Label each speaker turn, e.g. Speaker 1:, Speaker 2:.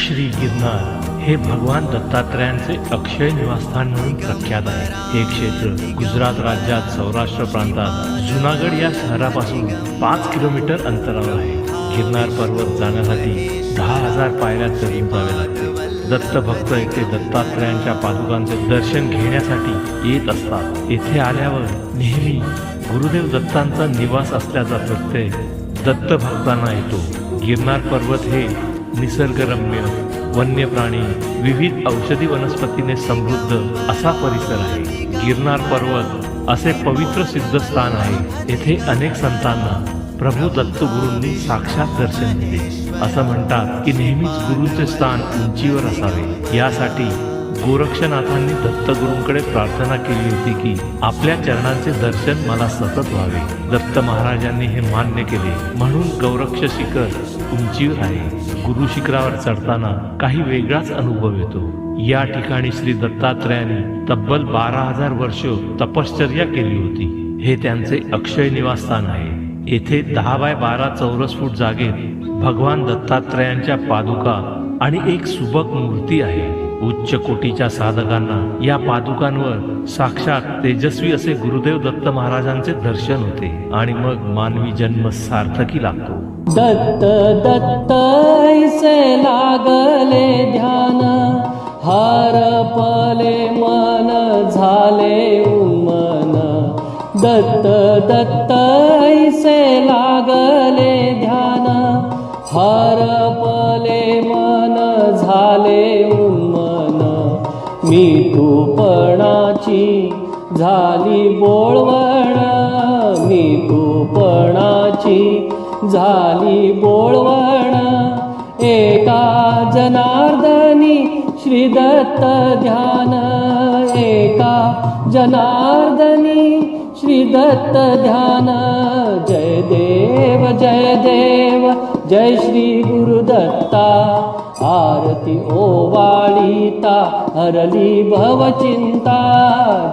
Speaker 1: श्री गिरनार हे भगवान दत्तात्रयांचे अक्षय निवासस्थान म्हणून प्रख्यात आहे। हे क्षेत्र गुजरात राज्यात सौराष्ट्र प्रांतात जुनागड या शहरापासून 5 किलोमीटर अंतरावर आहे। गिरनार पर्वत जाण्यासाठी 10,000 पायऱ्या चढून जावे लागते। दत्त भक्त येथे दत्तात्रयांच्या पादुकांचे दर्शन घेण्यासाठी येत असतात। येथे आल्यावर नेहमी गुरुदेव दत्तांचा निवास असल्याचा प्रत्यय दत्त भक्तांना येतो। गिरनार पर्वत हे निसर्गरम्य, वन्य प्राणी, विविध औषधी वनस्पतीने समृद्ध असा परिसर आहे। गिरनार पर्वत असे पवित्र सिद्धस्थान आहे। येथे अनेक संतांना प्रभू दत्तगुरूंनी साक्षात दर्शन दिले। असं म्हणतात की नेहमीच गुरूंचे स्थान उंचीवर असावे। यासाठी गोरक्षनाथांनी दत्तगुरूंकडे प्रार्थना केली होती की आपल्या चरणांचे दर्शन मला सतत व्हावे। दत्त महाराजांनी हे मान्य केले, म्हणून गौरक्ष शिखर उंचीवर आहे। गुरु शिखरावर चढताना काही वेगळाच अनुभव येतो। या ठिकाणी श्री दत्तात्रयांनी तब्बल 12,000 वर्ष तपश्चर्या केली होती। हे त्यांचे अक्षय निवासस्थान आहे। येथे 10 बाय 12 चौरस फूट जागेत भगवान दत्तात्रयांच्या पादुका आणि एक सुबक मूर्ती आहे। उच्च कोटीच्या साधकांना या पादुकांवर साक्षात तेजस्वी असे गुरुदेव दत्त महाराजांचे दर्शन होते आणि मग मानवी जन्म सार्थकी लागतो।
Speaker 2: दत्त दत्त ऐसे लागले ध्यान, हरपले मन झाले उन्मन। दत्त दत्त ऐसे लागले ध्यान, हरपले मन झाले उन्मन। मी तूपणाची झाली बोळवण, मी तूपणाची झाली बोळवण। एका जनार्दनी श्री दत्त ध्यान, एका जनार्दनी श्री दत्त ध्यान। जय देव जय देव जय श्री गुरुदत्ता। आरती ओवाळीता हरली भवचिंता।